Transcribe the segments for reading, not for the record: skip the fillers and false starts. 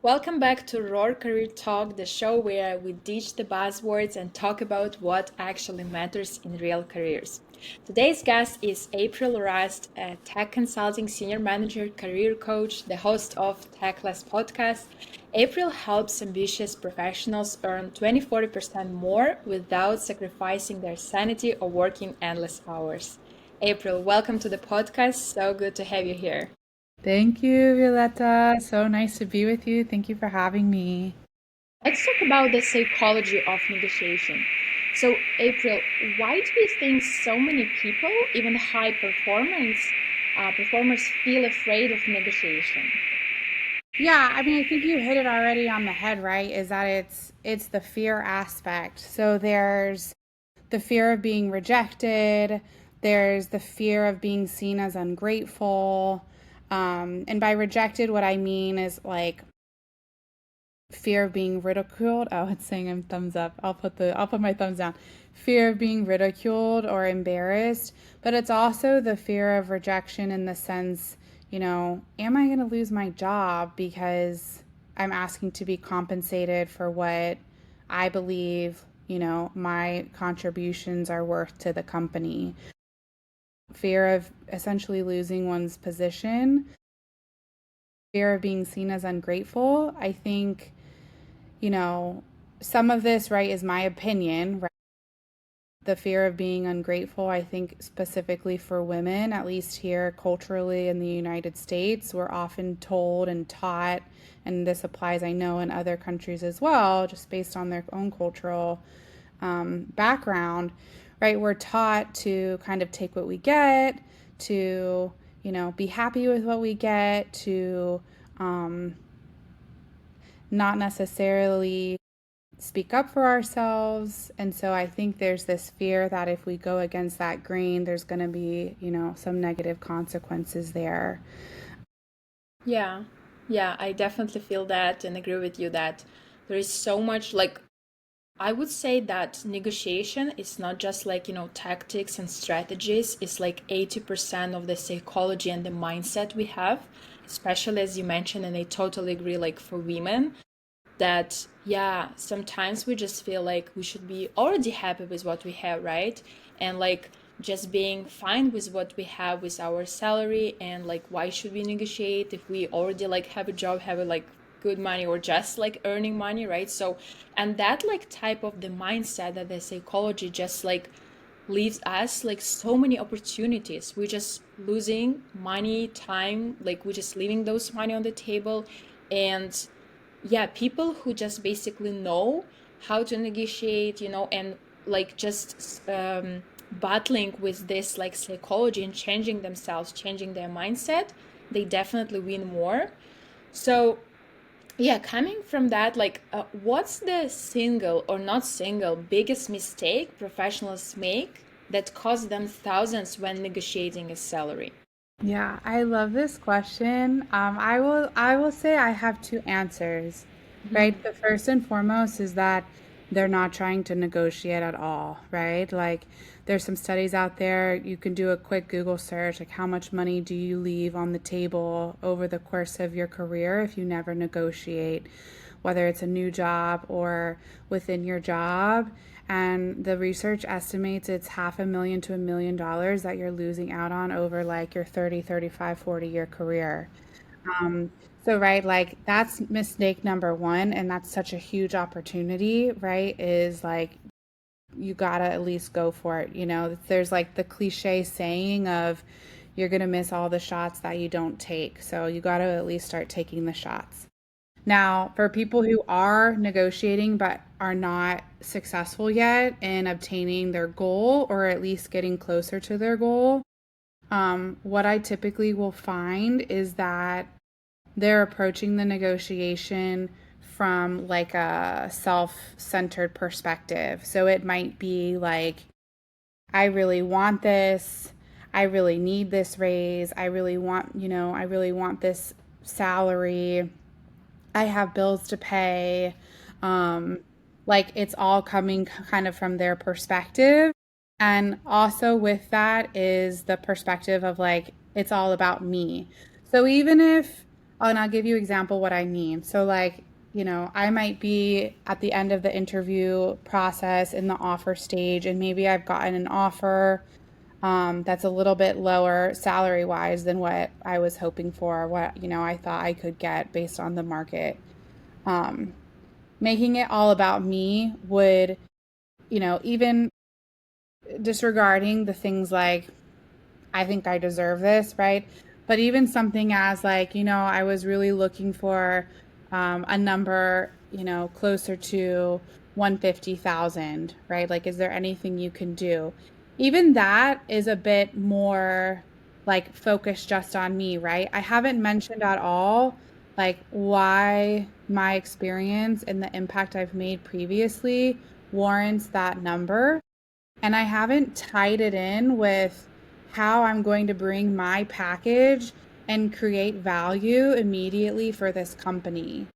Welcome back to Roar Career Talk, the show where we ditch the buzzwords and talk about what actually matters in real careers. Today's guest is April Rust, a tech consulting senior manager, career coach, the host of Techless podcast. April helps ambitious professionals earn 20-40% more without sacrificing their sanity or working endless hours. April, welcome to the podcast. So good to have you here. Thank you, Violetta. So nice to be with you. Thank you for having me. Let's talk about the psychology of negotiation. So, April, why do you think so many people, even high performers, feel afraid of negotiation? Yeah, I mean, I think you hit it already on the head, right? Is that it's the fear aspect. So there's the fear of being rejected, there's the fear of being seen as ungrateful. And by rejected, what I mean is like fear of being ridiculed. Oh, it's saying I'm thumbs up. I'll put my thumbs down. Fear of being ridiculed or embarrassed, but it's also the fear of rejection in the sense, am I going to lose my job because I'm asking to be compensated for what I believe, my contributions are worth to the company. Fear of essentially losing one's position, fear of being seen as ungrateful. I think you know, some of this, right, is my opinion, right? The fear of being ungrateful, I think specifically for women, at least here culturally in the United States, we're often told and taught, and this applies, I know, in other countries as well, just based on their own cultural background, right? We're taught to kind of take what we get, to, be happy with what we get, to not necessarily speak up for ourselves. And so I think there's this fear that if we go against that grain, there's going to be, some negative consequences there. Yeah, yeah, I definitely feel that and agree with you that there is so much like I would say that negotiation is not just like, tactics and strategies. It's like 80% of the psychology and the mindset we have, especially as you mentioned, and I totally agree, like for women, that, yeah, sometimes we just feel like we should be already happy with what we have, right? And like just being fine with what we have with our salary, and like why should we negotiate if we already like have a job, have a like good money, or just like earning money, right? So, and that like type of the mindset that the psychology just like leaves us like so many opportunities. We're just losing money, time, like we're just leaving those money on the table. And yeah, people who just basically know how to negotiate, and like just battling with this like psychology and changing themselves, changing their mindset, they definitely win more. So yeah, coming from that, like what's the single or not single biggest mistake professionals make that cost them thousands when negotiating a salary? Yeah, I love this question. I will say I have two answers, right? The first and foremost is that they're not trying to negotiate at all, right? Like there's some studies out there. You can do a quick Google search, like how much money do you leave on the table over the course of your career if you never negotiate, whether it's a new job or within your job. And the research estimates it's $500,000 to $1 million that you're losing out on over like your 30, 35, 40-year career. So, right, like that's mistake number one. And that's such a huge opportunity, right? Is like you gotta at least go for it. There's like the cliche saying of you're gonna miss all the shots that you don't take. So, you gotta at least start taking the shots. Now, for people who are negotiating but are not successful yet in obtaining their goal or at least getting closer to their goal, what I typically will find is that they're approaching the negotiation from like a self centered perspective. So it might be like, I really want this. I really need this raise. I really want this salary. I have bills to pay. Um, like it's all coming kind of from their perspective. And also with that is the perspective of like, it's all about me. So even if and I'll give you example what I mean. So like, you know, I might be at the end of the interview process in the offer stage, and maybe I've gotten an offer that's a little bit lower salary wise than what I was hoping for, what, you know, I thought I could get based on the market. Um, Making it all about me would, you know, even disregarding the things like, I think I deserve this, right? But even something as like, you know, I was really looking for a number, you know, closer to 150,000, right? Like, is there anything you can do? Even that is a bit more like focused just on me, right? I haven't mentioned at all like why my experience and the impact I've made previously warrants that number. And I haven't tied it in with how I'm going to bring my package and create value immediately for this company,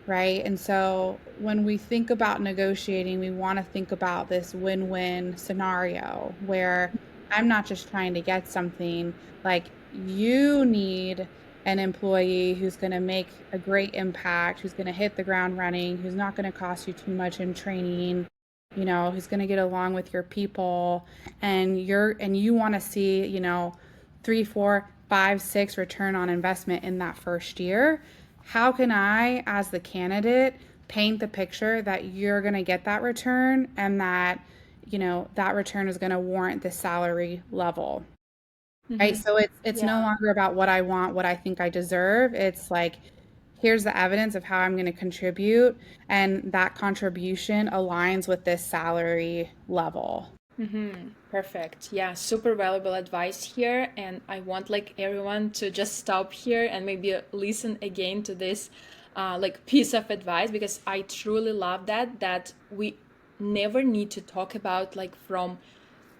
right? And so when we think about negotiating, we want to think about this win-win scenario where I'm not just trying to get something, like you need an employee who's going to make a great impact, who's going to hit the ground running, who's not going to cost you too much in training, you know, who's going to get along with your people, and you want to see, you know, 3, 4, 5, 6 return on investment in that first year. How can I, as the candidate, paint the picture that you're going to get that return, and that, you know, that return is going to warrant the salary level, right? Mm-hmm. So it's no Yeah. longer about what I want, what I think I deserve. It's like, here's the evidence of how I'm going to contribute, and that contribution aligns with this salary level. Mm-hmm. Perfect. Yeah, super valuable advice here. And I want like everyone to just stop here and maybe listen again to this like piece of advice, because I truly love that we never need to talk about like from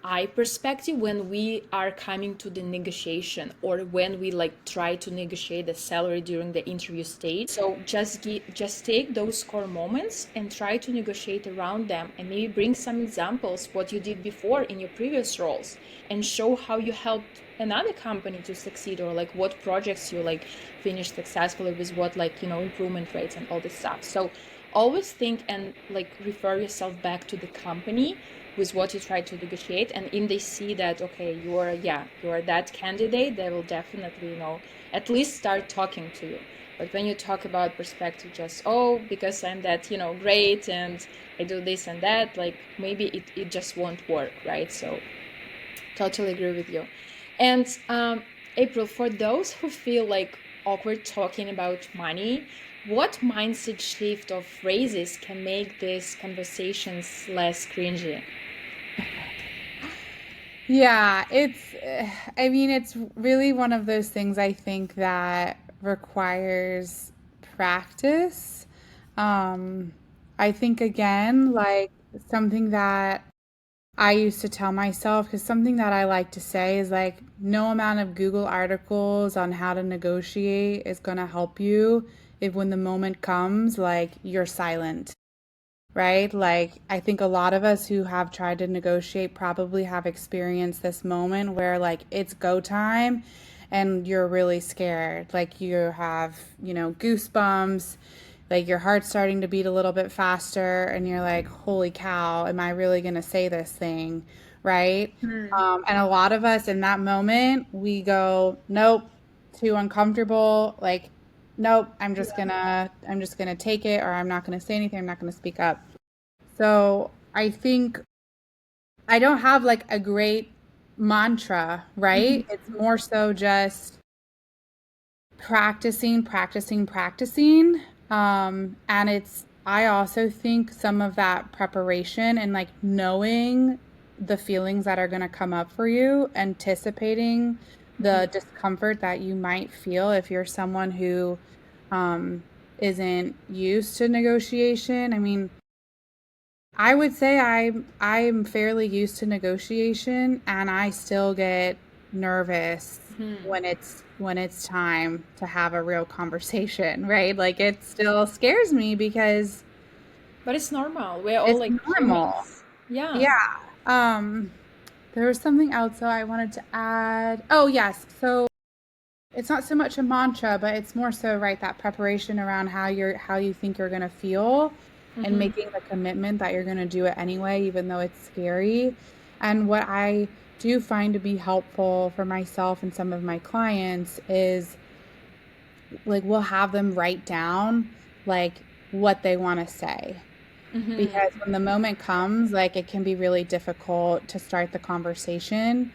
I perspective when we are coming to the negotiation, or when we like try to negotiate the salary during the interview stage. So just take those core moments and try to negotiate around them, and maybe bring some examples what you did before in your previous roles, and show how you helped another company to succeed, or like what projects you like finished successfully with what, like, you know, improvement rates and all this stuff. So always think and like refer yourself back to the company with what you try to negotiate, and if they see that okay, you're that candidate, they will definitely, you know, at least start talking to you. But when you talk about perspective, just oh, because I'm that, you know, great and I do this and that, like maybe it just won't work, right? So totally agree with you. And April, for those who feel like awkward talking about money, what mindset shift or phrases can make these conversations less cringy? Yeah, I mean, it's really one of those things I think that requires practice. Um, I think, again, like something that I used to tell myself, because something that I like to say is like, no amount of Google articles on how to negotiate is going to help you if when the moment comes, like you're silent, right? Like, I think a lot of us who have tried to negotiate probably have experienced this moment where, like, it's go time and you're really scared. Like, you have, you know, goosebumps, like, your heart's starting to beat a little bit faster, and you're like, holy cow, am I really going to say this thing? Right? Hmm. And a lot of us in that moment, we go, nope, too uncomfortable. Like, nope, I'm just gonna take it, or I'm not gonna say anything, I'm not gonna speak up. So I think I don't have like a great mantra, Mhm. right? It's more so just practicing, practicing, practicing. And I also think some of that preparation and like knowing the feelings that are going to come up for you, anticipating Mhm. the discomfort that you might feel if you're someone who um, isn't used to negotiation. I mean, I would say I'm fairly used to negotiation, and I still get nervous Mhm. when it's time to have a real conversation, right? Like it still scares me because But it's normal. We're all it's like normal. humans. Yeah. Yeah. Um there was something else though I wanted to add. Oh, yes. So it's not so much a mantra, but it's more so, right, that preparation around how you think you're gonna feel and Mm-hmm. making the commitment that you're gonna do it anyway, even though it's scary. And what I do find to be helpful for myself and some of my clients is like we'll have them write down like what they want to say. Because Mm-hmm. when the moment comes, like it can be really difficult to start the conversation.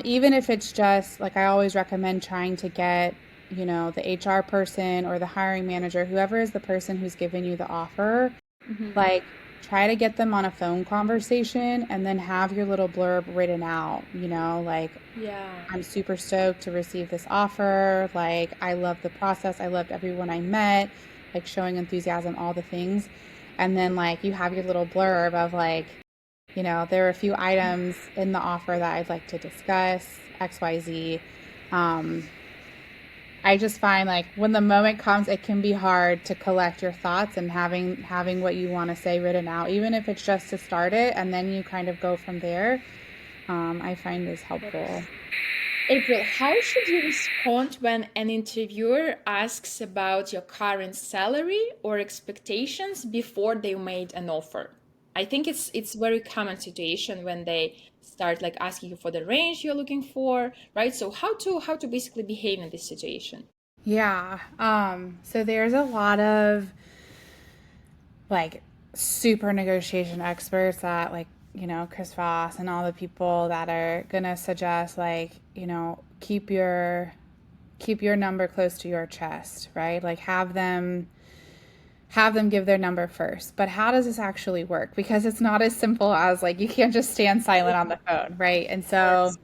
Even if it's just like I always recommend trying to get, the HR person or the hiring manager, whoever is the person who's giving you the offer, Mm-hmm. like try to get them on a phone conversation and then have your little blurb written out, like Yeah. I'm super stoked to receive this offer. Like, I love the process. I loved everyone I met, like showing enthusiasm, all the things. And then, like, you have your little blurb of, like, there are a few items in the offer that I'd like to discuss, XYZ. Um, I just find like when the moment comes, it can be hard to collect your thoughts and having what you want to say written out, even if it's just to start it, and then you kind of go from there. I find is helpful. April, how should you respond when an interviewer asks about your current salary or expectations before they made an offer? I think it's very common situation when they start like asking you for the range you're looking for, right? So how to basically behave in this situation? Yeah. So there's a lot of like super negotiation experts that like, Chris Voss and all the people that are gonna suggest like, keep your number close to your chest, right? Like have them give their number first. But how does this actually work? Because it's not as simple as like you can't just stand silent on the phone, right? And Of so course.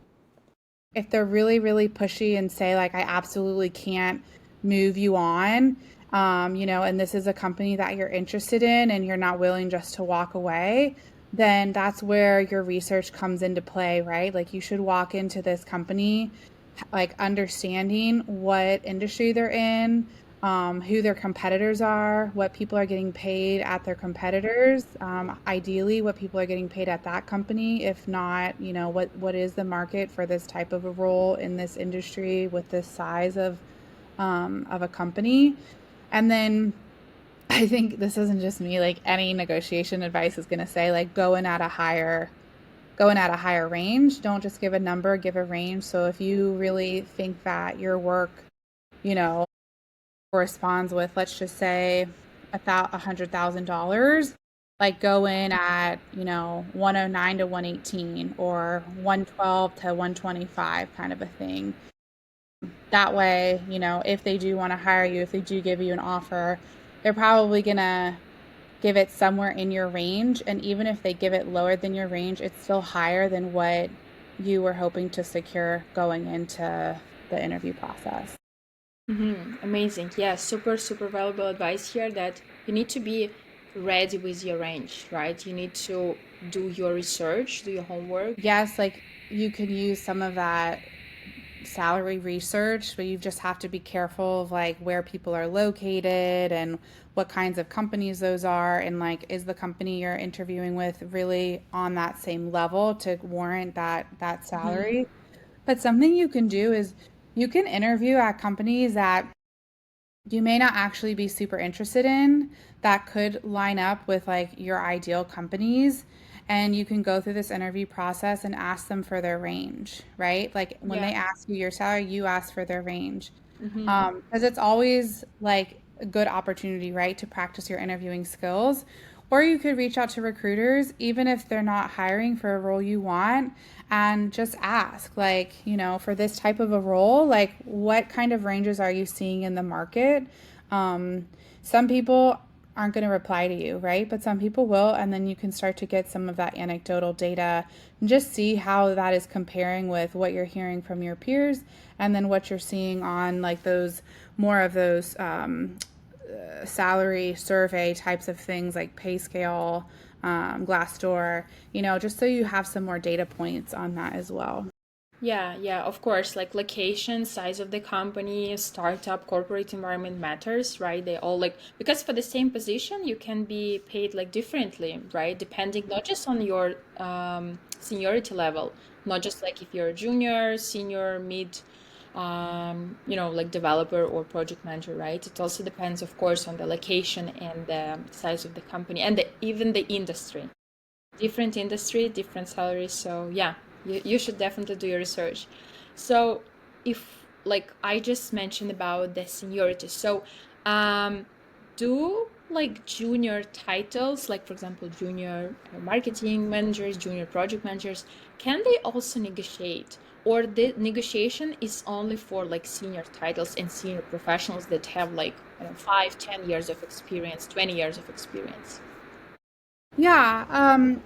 if they're really, really pushy and say like I absolutely can't move you on, and this is a company that you're interested in and you're not willing just to walk away, then that's where your research comes into play, right? Like you should walk into this company like understanding what industry they're in, who their competitors are, what people are getting paid at their competitors, ideally what people are getting paid at that company. If not, what is the market for this type of a role in this industry with this size of a company. And then I think this isn't just me, like any negotiation advice is going to say like go in at a higher range. Don't just give a number, give a range. So if you really think that your work, you know, corresponds with, let's just say, $100,000, like go in at, 109 to 118 or 112 to 125 kind of a thing. That way, if they do want to hire you, if they do give you an offer, they're probably gonna give it somewhere in your range. And even if they give it lower than your range, it's still higher than what you were hoping to secure going into the interview process. Amazing. Yeah, super, super valuable advice here that you need to be ready with your range, right? You need to do your research, do your homework. Yes, like you can use some of that salary research, but you just have to be careful of like where people are located and what kinds of companies those are, and like is the company you're interviewing with really on that same level to warrant that Hmm. salary. But something you can do is you can interview at companies that you may not actually be super interested in that could line up with like your ideal companies, and you can go through this interview process and ask them for their range, right? Like when Yeah. they ask you your salary, you ask for their range. Hmm. Because it's always like a good opportunity, right, to practice your interviewing skills. Or you could reach out to recruiters, even if they're not hiring for a role you want, and just ask, like, for this type of a role, like, what kind of ranges are you seeing in the market? Um, some people aren't going to reply to you, right? But some people will, and then you can start to get some of that anecdotal data and just see how that is comparing with what you're hearing from your peers and then what you're seeing on like those more of those salary survey types of things like pay scale, Glassdoor, just so you have some more data points on that as well. Yeah, yeah, of course. Like location, size of the company, startup, corporate environment matters, right? They all like, because for the same position, you can be paid like differently, right? Depending not just on your seniority level, not just like if you're a junior, senior, mid, like developer or project manager, right? It also depends, of course, on the location and the size of the company and even the industry. Different industry, different salaries. So yeah, you should definitely do your research. So if like I just mentioned about the seniority, so um, do like junior titles, like for example, junior marketing managers, junior project managers, can they also negotiate? Or the negotiation is only for like senior titles and senior professionals that have like, 5, 10 years of experience, 20 years of experience? Yeah,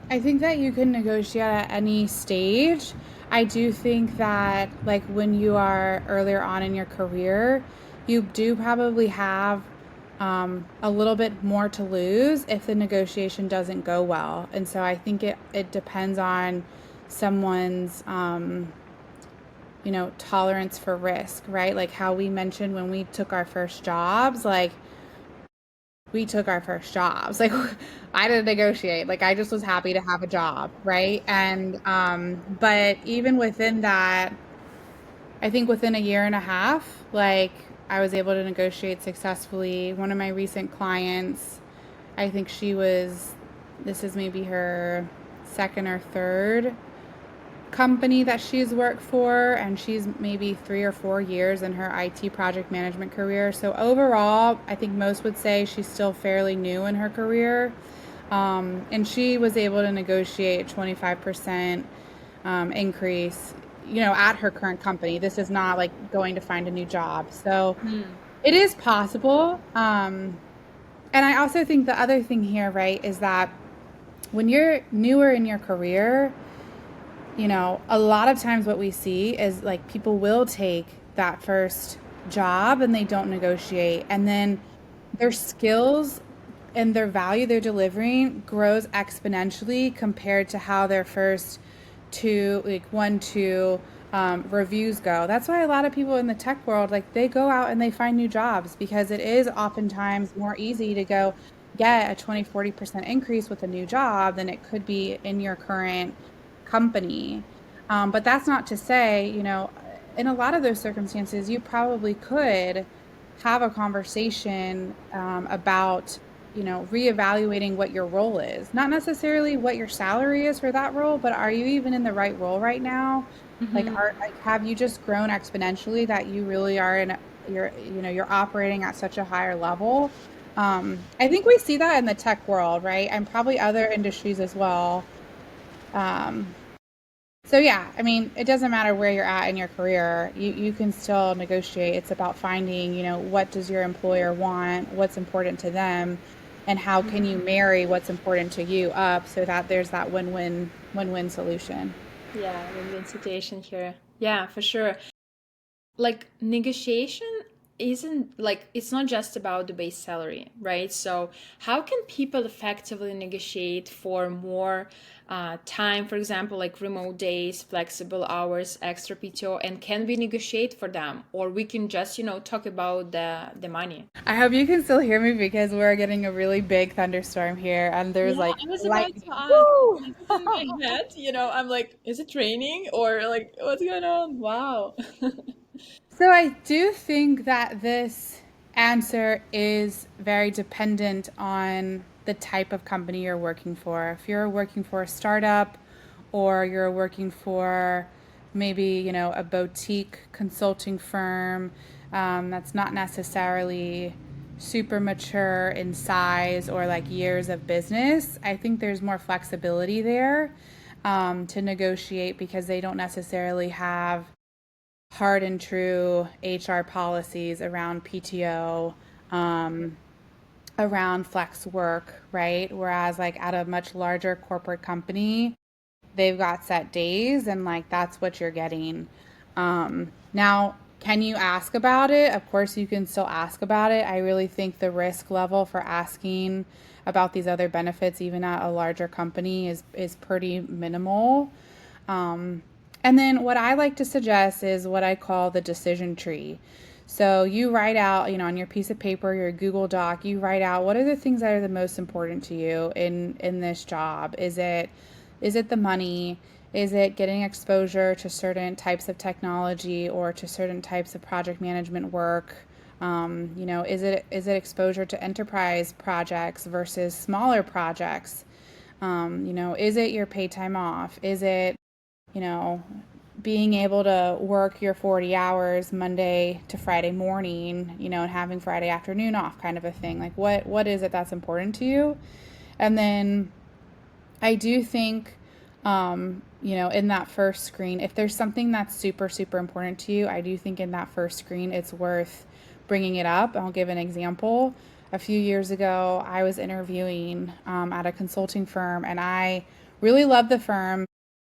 I think that you can negotiate at any stage. I do think that, like, when you are earlier on in your career, you do probably have a little bit more to lose if the negotiation doesn't go well. And so I think it depends on someone's, tolerance for risk, right? Like how we mentioned when we took our first jobs, like, we took our first jobs. Like I didn't negotiate. Like I just was happy to have a job, right? And but even within that, I think within a year and a half, like I was able to negotiate successfully. One of my recent clients, I think this is maybe her second or third company that she's worked for, and she's maybe 3 or 4 years in her IT project management career. So overall, I think most would say she's still fairly new in her career. And she was able to negotiate 25% increase, at her current company. This is not like going to find a new job. So Hmm. it is possible. And I also think the other thing here, right, is that when you're newer in your career, a lot of times what we see is like people will take that first job and they don't negotiate. And then their skills and their value they're delivering grows exponentially compared to how their first two, like one, two reviews go. That's why a lot of people in the tech world, like they go out and they find new jobs because it is oftentimes more easy to go get a 20-40% increase with a new job than it could be in your current company. But that's not to say, in a lot of those circumstances, you probably could have a conversation about, reevaluating what your role is. Not necessarily what your salary is for that role, but are you even in the right role right now? Have you just grown exponentially that you really are you're operating at such a higher level? I think we see that in the tech world, right? And probably other industries as well. Um, so yeah, I mean, it doesn't matter where you're at in your career. You can still negotiate. It's about finding, what does your employer want, what's important to them, and how can you marry what's important to you up so that there's that win-win solution. Yeah, win-win situation here. Yeah, for sure. Like negotiation isn't like it's not just about the base salary, right? So how can people effectively negotiate for more time, for example, like remote days, flexible hours, extra PTO, and can we negotiate for them, or we can just talk about the money? I hope you can still hear me because we're getting a really big thunderstorm here and Yeah, there's like I was about lightning. to ask Woo! because it's in my head, I'm like, is it raining or like what's going on? Wow. So I do think that this answer is very dependent on the type of company you're working for. If you're working for a startup or you're working for maybe, a boutique consulting firm that's not necessarily super mature in size or like years of business, I think there's more flexibility there to negotiate because they don't necessarily have hard and true HR policies around PTO, um, around flex work, right? Whereas, like, at a much larger corporate company, they've got set days and, like, that's what you're getting. Now, can you ask about it? Of course, you can still ask about it. I really think the risk level for asking about these other benefits, even at a larger company, is pretty minimal. Um, and then what I like to suggest is what I call the decision tree. So you write out, on your piece of paper, your Google Doc, you write out what are the things that are the most important to you in this job. Is it the money? Is it getting exposure to certain types of technology or to certain types of project management work? Is it exposure to enterprise projects versus smaller projects? Is it your paid time off? Is it, you know, being able to work your 40 hours Monday to Friday morning, and having Friday afternoon off, kind of a thing? Like, what is it that's important to you? And then I do think, in that first screen, if there's something that's super, super important to you, I do think in that first screen it's worth bringing it up. I'll give an example. A few years ago, I was interviewing at a consulting firm, and I really loved the firm.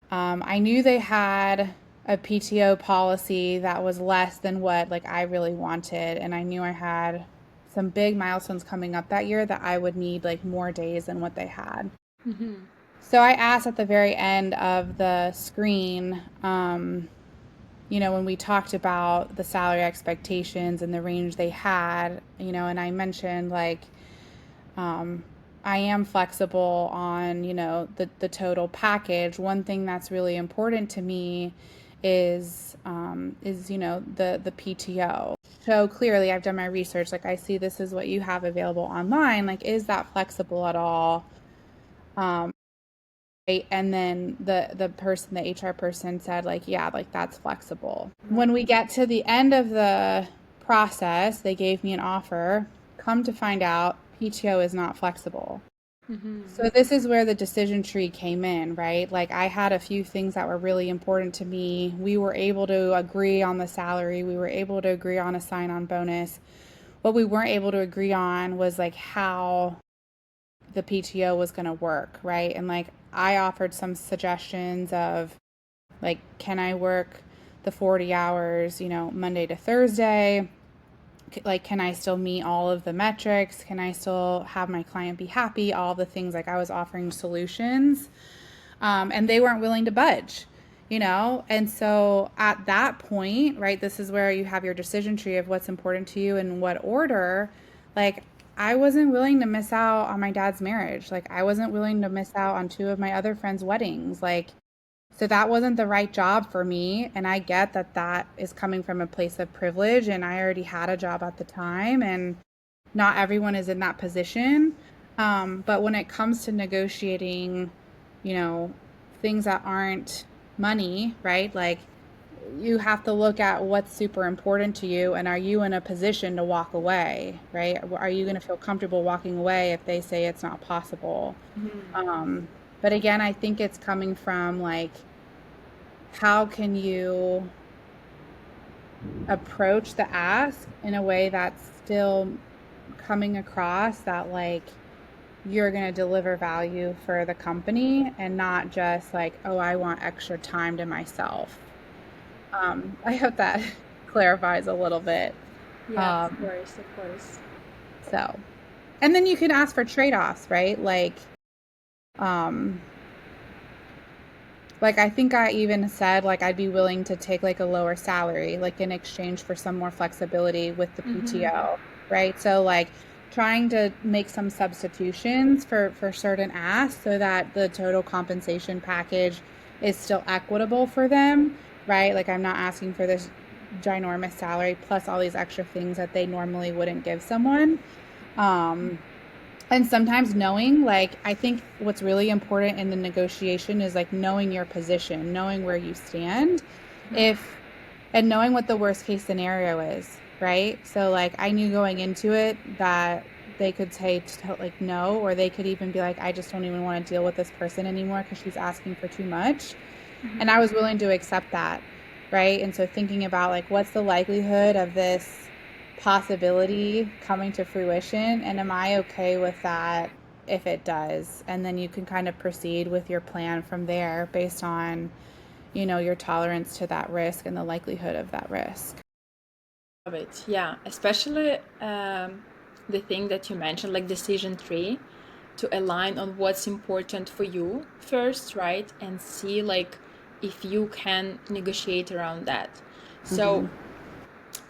I knew they had a PTO policy that was less than what like I really wanted, and I knew I had some big milestones coming up that year that I would need like more days than what they had. Mm-hmm. So I asked at the very end of the screen, when we talked about the salary expectations and the range they had, and I mentioned like, I am flexible on, the total package. One thing that's really important to me is the PTO. So clearly I've done my research. Like I see this is what you have available online. Like, is that flexible at all? Right? And then the HR person said like, yeah, like that's flexible. When we get to the end of the process, they gave me an offer. Come to find out, PTO is not flexible. Mm-hmm. So this is where the decision tree came in, right? Like I had a few things that were really important to me. We were able to agree on the salary. We were able to agree on a sign-on bonus. What we weren't able to agree on was like how the PTO was going to work, right? And like I offered some suggestions of like, can I work the 40 hours, Monday to Thursday? Like, can I still meet all of the metrics? Can I still have my client be happy? All the things, like I was offering solutions, and they weren't willing to budge, And so at that point, right, this is where you have your decision tree of what's important to you and what order. Like, I wasn't willing to miss out on my dad's marriage. Like, I wasn't willing to miss out on two of my other friends' weddings. Like, so that wasn't the right job for me. And I get that that is coming from a place of privilege. And I already had a job at the time, and not everyone is in that position. But when it comes to negotiating, you know, things that aren't money, right? Like you have to look at what's super important to you, and are you in a position to walk away, right? Are you going to feel comfortable walking away if they say it's not possible? Mm-hmm. But again, I think it's coming from like, how can you approach the ask in a way that's still coming across that like you're going to deliver value for the company and not just like, oh, I want extra time to myself. I hope that clarifies a little bit. Yeah, of Um, course, of course. so, and then you can ask for trade-offs, right? Um, like I think I even said like I'd be willing to take like a lower salary, like in exchange for some more flexibility with the Mm-hmm. PTO, right? So like trying to make some substitutions for certain asks so that the total compensation package is still equitable for them, right? Like I'm not asking for this ginormous salary plus all these extra things that they normally wouldn't give someone. Um, and sometimes knowing, like, I think what's really important in the negotiation is like knowing your position, knowing where you stand, if, and knowing what the worst case scenario is, right? So, like, I knew going into it that they could say like no, or they could even be like, I just don't even want to deal with this person anymore because she's asking for too much. And I Mm-hmm. was willing to accept that, right? And so thinking about like, what's the likelihood of this possibility coming to fruition, and am I okay with that if it does? And then you can kind of proceed with your plan from there based on, your tolerance to that risk and the likelihood of that risk. Love it. Yeah, especially the thing that you mentioned, like decision tree, to align on what's important for you first, right? And see like if you can negotiate around that. So Mm-hmm.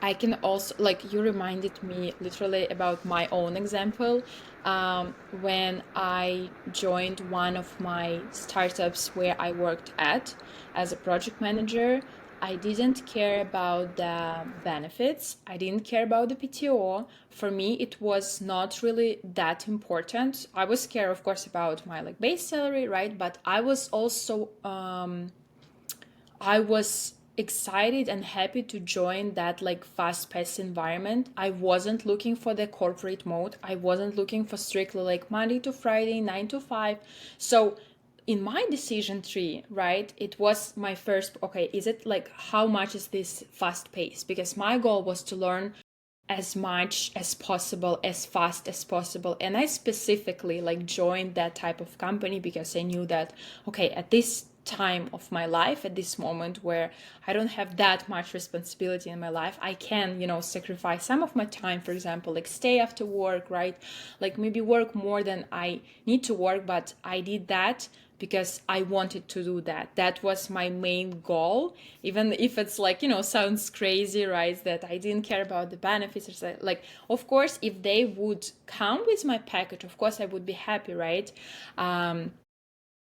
I can also, like, you reminded me literally about my own example. when I joined one of my startups where I worked at as a project manager. I didn't care about the benefits. I didn't care about the PTO. For me, it was not really that important. I was scared, of course, about my like base salary, right? But I was also I was excited and happy to join that like fast-paced environment. I wasn't looking for the corporate mode. I wasn't looking for strictly like Monday to Friday, 9 to 5. So in my decision tree, right, it was my first, okay, is it like how much is this fast pace? Because my goal was to learn as much as possible as fast as possible, and I specifically like joined that type of company because I knew that okay, at this time of my life, at this moment where I don't have that much responsibility in my life, I can, sacrifice some of my time, for example, like stay after work, right, like maybe work more than I need to work, but I did that because I wanted to do that. That was my main goal, even if it's like, sounds crazy, right? That I didn't care about the benefits or something. Like, of course, if they would come with my package, of course I would be happy, right?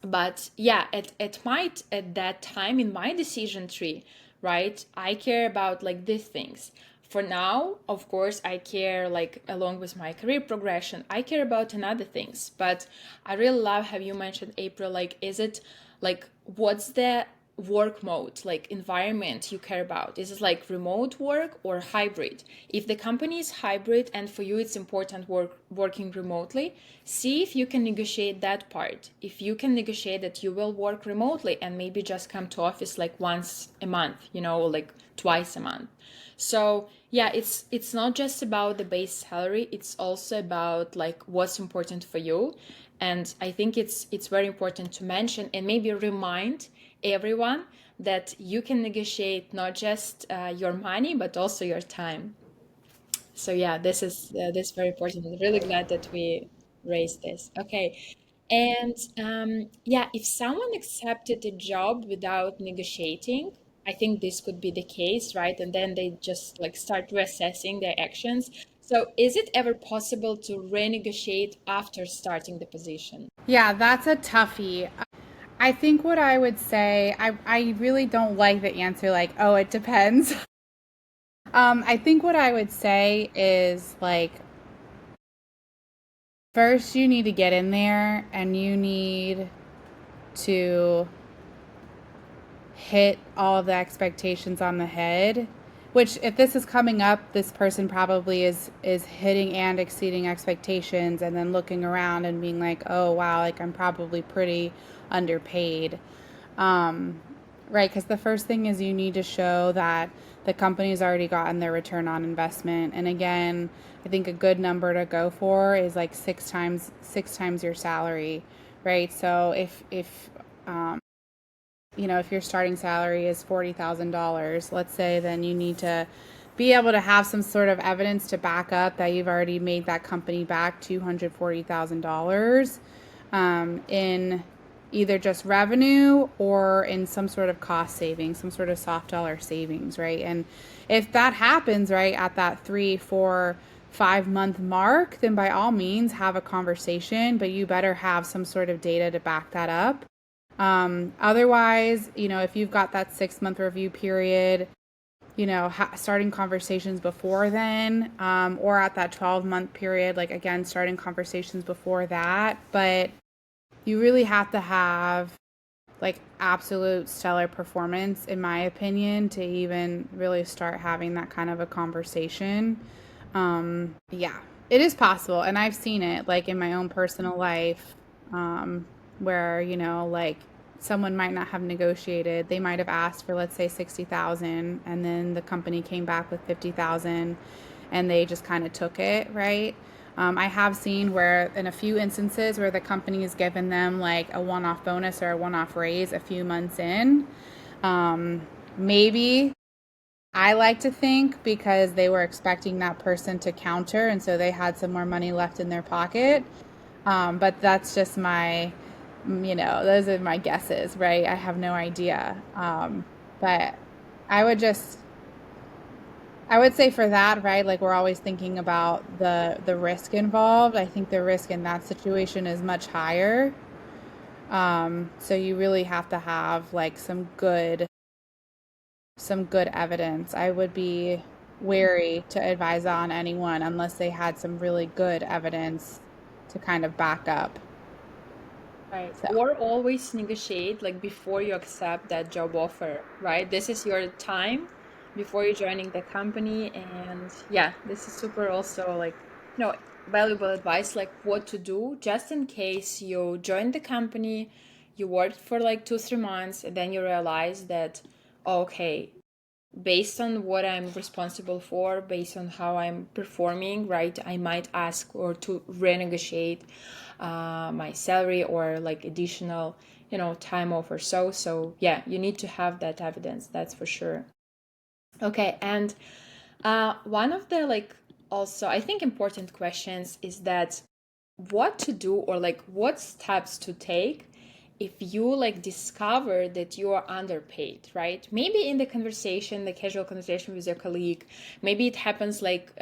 But yeah, at that time in my decision tree, right, I care about like these things. For now, of course, I care like along with my career progression, I care about another things. But I really love how you mentioned, April, like is it like what's the work mode, like environment you care about? Is it like remote work or hybrid? If the company is hybrid and for you it's important working remotely, see if you can negotiate that part. If you can negotiate that you will work remotely and maybe just come to office like once a month, like twice a month. So yeah, it's not just about the base salary, it's also about like what's important for you. And I think it's very important to mention and maybe remind everyone that you can negotiate not just your money but also your time. So yeah, this is very important. I'm really glad that we raised this. Okay. And yeah, if someone accepted a job without negotiating, I think this could be the case, right? And then they just like start reassessing their actions. So is it ever possible to renegotiate after starting the position? Yeah, that's a toughie. I think what I would say, I really don't like the answer like, oh, it depends. I think what I would say is like, first you need to get in there and you need to hit all of the expectations on the head, which if this is coming up, this person probably is hitting and exceeding expectations and then looking around and being like, oh wow, like I'm probably pretty underpaid. um, right, because the first thing is you need to show that the company's already gotten their return on investment. And again, I think a good number to go for is like six times your salary, right? So if if your starting salary is $40,000, let's say, then you need to be able to have some sort of evidence to back up that you've already made that company back $240,000 in either just revenue or in some sort of cost savings, some sort of soft dollar savings, right? And if that happens, right, at that 3, 4, 5 month mark, then by all means have a conversation, but you better have some sort of data to back that up. Otherwise, if you've got that 6 month review period, starting conversations before then, or at that 12-month period, like again, starting conversations before that. But you really have to have like absolute stellar performance, in my opinion, to even really start having that kind of a conversation. Yeah, it is possible. And I've seen it like in my own personal life, where, like someone might not have negotiated. They might have asked for, let's say, 60,000, and then the company came back with 50,000 and they just kind of took it, right? I have seen where, in a few instances, where the company has given them like a one off bonus or a one off raise a few months in. Maybe I like to think because they were expecting that person to counter, and so they had some more money left in their pocket. But that's just those are my guesses, right? I have no idea. But I would just I would say for that, right? Like we're always thinking about the risk involved. I think the risk in that situation is much higher. So you really have to have like some good evidence. I would be wary to advise on anyone unless they had some really good evidence to kind of back up. Right. So, Or always negotiate like before you accept that job offer, right? This is your time before you're joining the company. And yeah, this is super also like, valuable advice, like what to do just in case you join the company, you worked for like 2, 3 months, and then you realize that, okay, based on what I'm responsible for, based on how I'm performing, right, I might ask or to renegotiate my salary or like additional, time off or so. So yeah, you need to have that evidence. That's for sure. Okay, and one of the like also I think important questions is that what to do or like what steps to take if you like discover that you are underpaid, right? Maybe in the conversation, the casual conversation with your colleague, maybe it happens like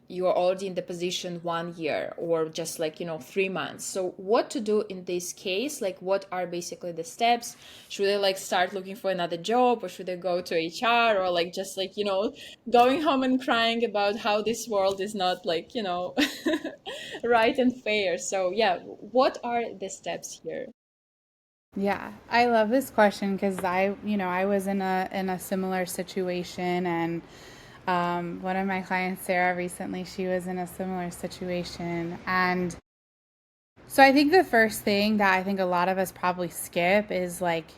you are already in the position 1 year or just like 3 months. So what to do in this case? Like what are basically the steps? Should I like start looking for another job, or should I go to HR, or like just like going home and crying about how this world is not like right and fair? So yeah, what are the steps here? yeah, I love this question because I was in a similar situation, and one of my clients, Sarah, recently, she was in a similar situation, and so I think the first thing that I think a lot of us probably skip is like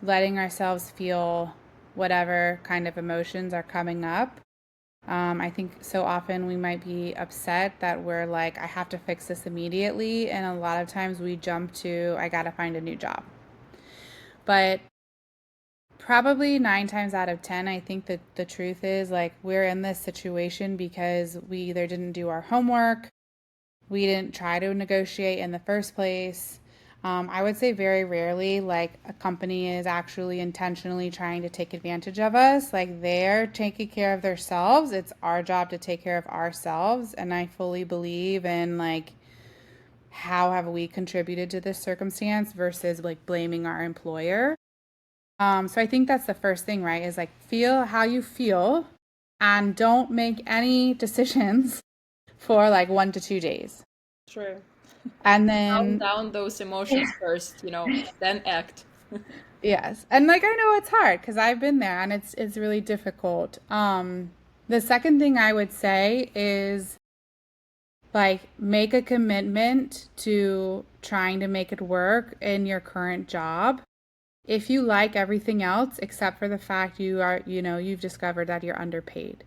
letting ourselves feel whatever kind of emotions are coming up. I think so often we might be upset that we're like, I have to fix this immediately. And a lot of times we jump to, I got to find a new job. But probably 9 times out of 10, I think that the truth is like we're in this situation because we either didn't do our homework, we didn't try to negotiate in the first place. I would say very rarely, like a company is actually intentionally trying to take advantage of us. Like they're taking care of themselves. It's our job to take care of ourselves. And I fully believe in like, how have we contributed to this circumstance versus like blaming our employer. So I think that's the first thing, right? Is like feel how you feel and don't make any decisions for like 1 to 2 days. True. And Calm then, down those emotions first, then act. yes. And like I know it's hard because I've been there and it's really difficult. The second thing I would say is like make a commitment to trying to make it work in your current job. If you like everything else except for the fact you've discovered that you're underpaid.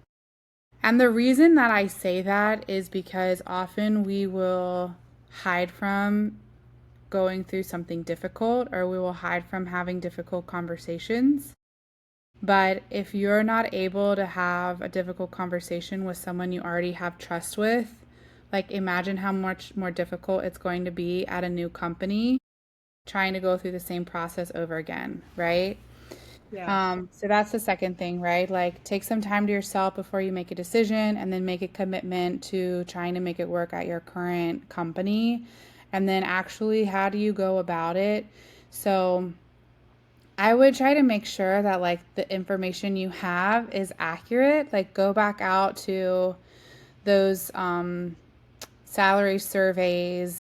And the reason that I say that is because often we will hide from going through something difficult, or we will hide from having difficult conversations. But if you're not able to have a difficult conversation with someone you already have trust with, like imagine how much more difficult it's going to be at a new company trying to go through the same process over again, right? Yeah. So that's the second thing, right? Like take some time to yourself before you make a decision and then make a commitment to trying to make it work at your current company. And then actually, how do you go about it? So I would try to make sure that like the information you have is accurate. Like go back out to those salary surveys,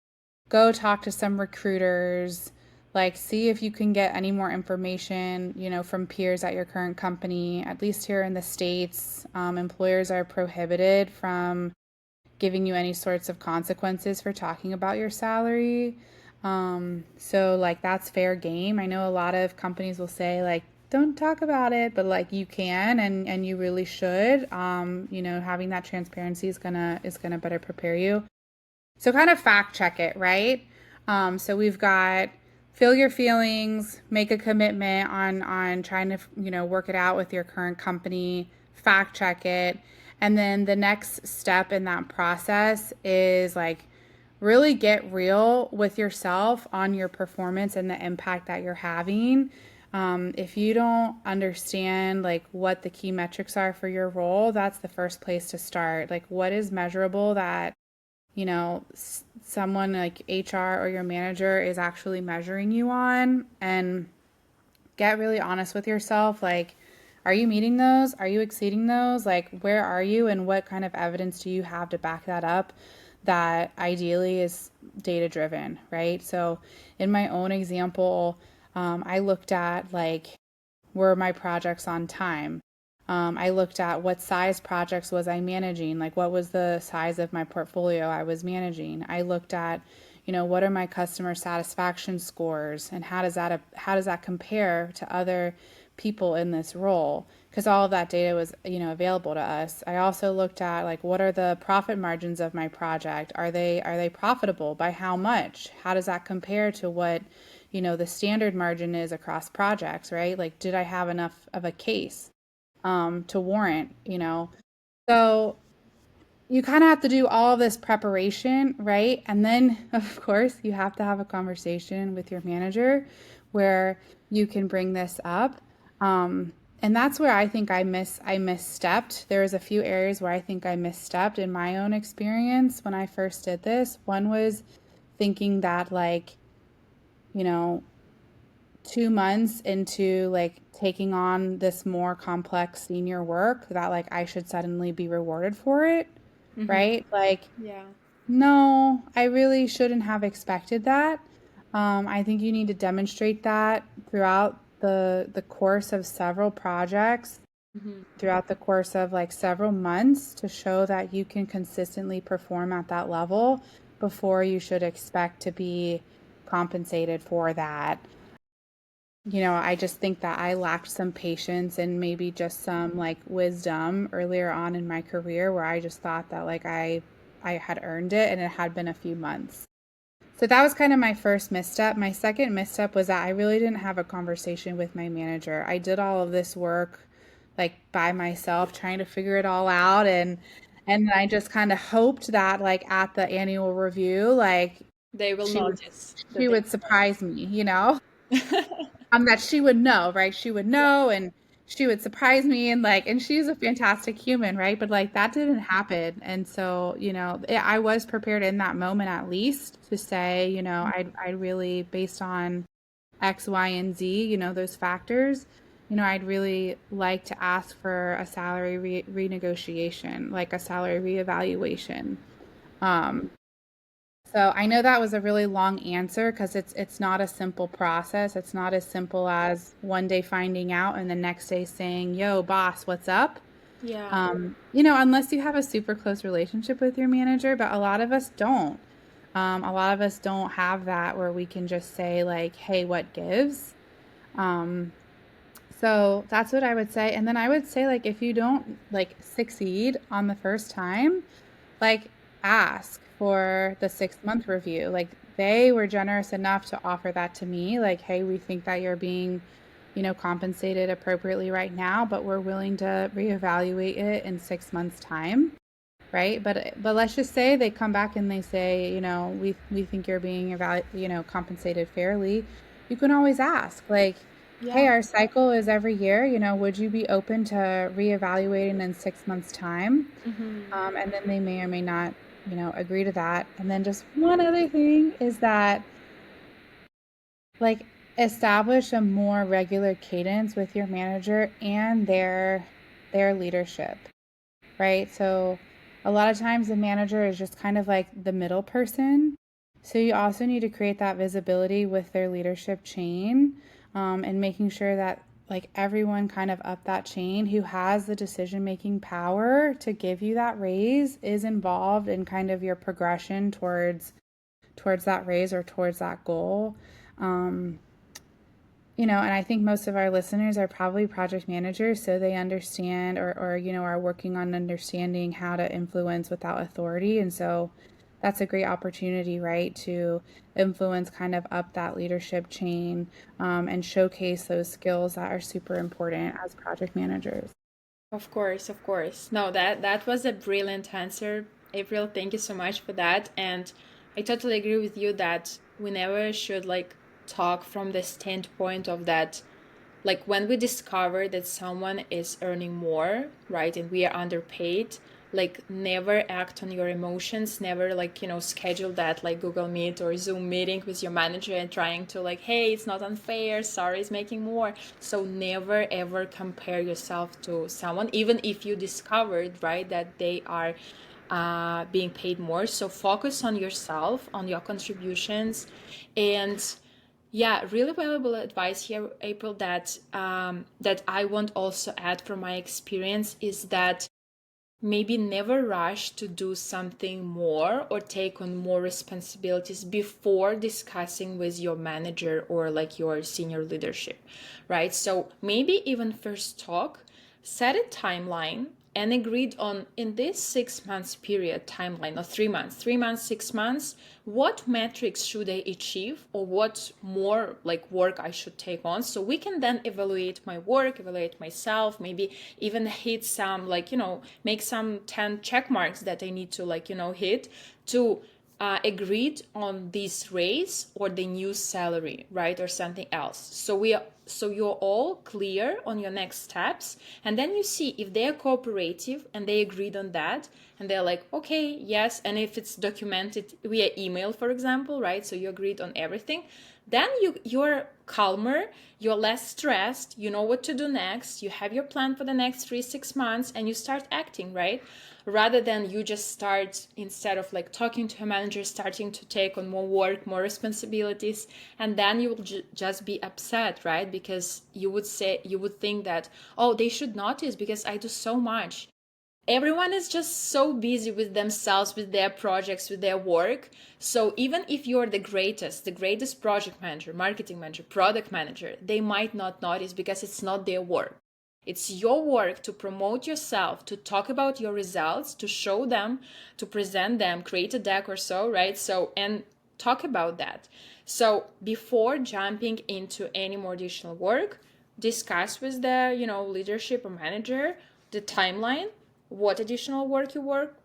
go talk to some recruiters, like see if you can get any more information, from peers at your current company. At least here in the States, employers are prohibited from giving you any sorts of consequences for talking about your salary. So like that's fair game. I know a lot of companies will say like don't talk about it, but like you can and you really should. Having that transparency is gonna better prepare you. So kind of fact check it, right? So we've got feel your feelings, make a commitment on trying to work it out with your current company, fact check it, and then the next step in that process is like really get real with yourself on your performance and the impact that you're having. If you don't understand like what the key metrics are for your role, that's the first place to start. Like, what is measurable that, someone like HR or your manager is actually measuring you on, and get really honest with yourself. Like, are you meeting those? Are you exceeding those? Like, where are you, and what kind of evidence do you have to back that up? That ideally is data driven, right? So, in my own example, I looked at like, were my projects on time? I looked at what size projects was I managing, like what was the size of my portfolio I was managing. I looked at, what are my customer satisfaction scores, and how does that compare to other people in this role? Because all of that data was, available to us. I also looked at like, what are the profit margins of my project? Are they profitable? By how much? How does that compare to what, the standard margin is across projects, right? Like, did I have enough of a case to warrant? So you kind of have to do all of this preparation, right? And then, of course, you have to have a conversation with your manager where you can bring this up. And that's where I think I misstepped. There was a few areas where I think I misstepped in my own experience when I first did this. One was thinking that like, you know, 2 months into like taking on this more complex senior work that like I should suddenly be rewarded for it, Mm-hmm. right? Like, Yeah. no, I really shouldn't have expected that. I think you need to demonstrate that throughout the course of several projects, Mm-hmm. throughout the course of like several months to show that you can consistently perform at that level before you should expect to be compensated for that. I just think that I lacked some patience and maybe just some like wisdom earlier on in my career where I just thought that like I had earned it and it had been a few months. So that was kind of my first misstep. My second misstep was that I really didn't have a conversation with my manager. I did all of this work like by myself trying to figure it all out, and I just kind of hoped that like at the annual review like They will she would notice the she would surprise me. difference. That she would know, right? She would know, and she would surprise me, and like, and she's a fantastic human, right? But like that didn't happen. And so, I was prepared in that moment at least to say, I really, based on X, Y, and Z, those factors, I'd really like to ask for a salary renegotiation, like a salary reevaluation. Um, so I know that was a really long answer because it's not a simple process. It's not as simple as one day finding out and the next day saying, "Yo, boss, what's up?" Yeah. Unless you have a super close relationship with your manager, but a lot of us don't. A lot of us don't have that where we can just say like, "Hey, what gives?" Um, so that's what I would say. And then I would say like if you don't like succeed on the first time, like ask for the 6 month review. Like they were generous enough to offer that to me. Like, hey, we think that you're being, compensated appropriately right now, but we're willing to reevaluate it in 6 months time. Right. But let's just say they come back and they say, we think you're being compensated fairly. You can always ask like, hey, Yeah. our cycle is every year, would you be open to reevaluating in 6 months time? Mm-hmm. And then they may or may not, agree to that. And then just one other thing is that like establish a more regular cadence with your manager and their leadership, right? So a lot of times the manager is just kind of like the middle person. So you also need to create that visibility with their leadership chain, and making sure that like everyone kind of up that chain who has the decision making power to give you that raise is involved in kind of your progression towards that raise or towards that goal. Um, and I think most of our listeners are probably project managers, so they understand or are working on understanding how to influence without authority. And so that's a great opportunity, right, to influence kind of up that leadership chain, and showcase those skills that are super important as project managers. Of course, of course. No, that was a brilliant answer, April. Thank you so much for that. And I totally agree with you that we never should like talk from the standpoint of that like when we discover that someone is earning more, right, and we are underpaid, like never act on your emotions, never like, schedule that like Google Meet or Zoom meeting with your manager and trying to like, hey, it's not unfair, sorry, it's making more. So never ever compare yourself to someone, even if you discovered, right, that they are being paid more. So focus on yourself, on your contributions. And yeah, really valuable advice here, April, that I want also add from my experience is that maybe never rush to do something more or take on more responsibilities before discussing with your manager or like your senior leadership, right? So maybe even first talk, set a timeline and agreed on in this 6 months period timeline, or 3 months, 3 months, 6 months, what metrics should I achieve or what more like work I should take on, so we can then evaluate my work, evaluate myself, maybe even hit some like, make some 10 check marks that I need to like, hit to agreed on this raise or the new salary, right, or something else. So you're all clear on your next steps, and then you see if they're cooperative and they agreed on that, and they're like, okay, yes, and if it's documented via email, for example, right, so you agreed on everything, then you're calmer, you're less stressed, you know what to do next, you have your plan for the next 3 6 months, and you start acting, right, rather than you just start, instead of like talking to a manager, starting to take on more work, more responsibilities, and then you will just be upset, right, because you would think that, oh, they should notice because I do so much. Everyone is just so busy with themselves, with their projects, with their work. So even if you're the greatest project manager, marketing manager, product manager, they might not notice because it's not their work. It's your work to promote yourself, to talk about your results, to show them, to present them, create a deck or so, right? So, and talk about that. So before jumping into any more additional work, discuss with the, leadership or manager the timeline, what additional work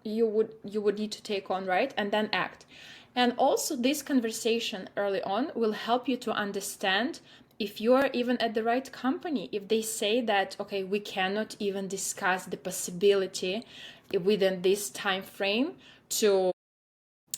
you would need to take on, right, and then act. And also this conversation early on will help you to understand if you're even at the right company. If they say that, okay, we cannot even discuss the possibility within this time frame to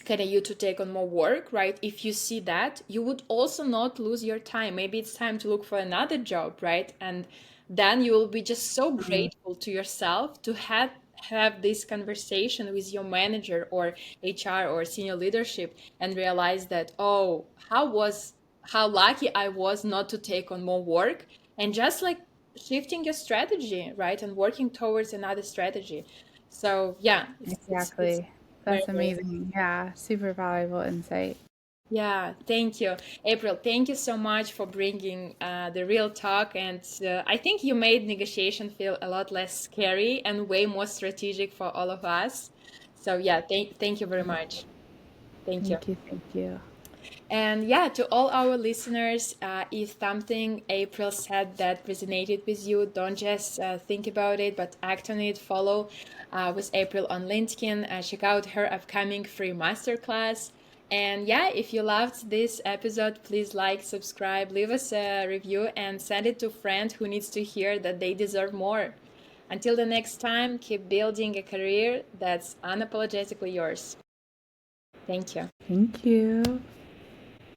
kind of you to take on more work, right, if you see that, you would also not lose your time. Maybe it's time to look for another job, right, and then you will be just so grateful to yourself to have this conversation with your manager or HR or senior leadership, and realize that, oh, how lucky I was not to take on more work, and just like shifting your strategy, right, and working towards another strategy. So yeah, it's Exactly. very, That's very. amazing. Yeah, super valuable insight. Yeah, thank you, April. Thank you so much for bringing the real talk. And I think you made negotiation feel a lot less scary and way more strategic for all of us. So, yeah, thank you very much. Thank you. Thank you. Thank you. And yeah, to all our listeners, if something April said that resonated with you, don't just think about it, but act on it. Follow with April on LinkedIn. Check out her upcoming free masterclass. And yeah, if you loved this episode, please like, subscribe, leave us a review, and send it to a friend who needs to hear that they deserve more. Until the next time, keep building a career that's unapologetically yours. Thank you. Thank you.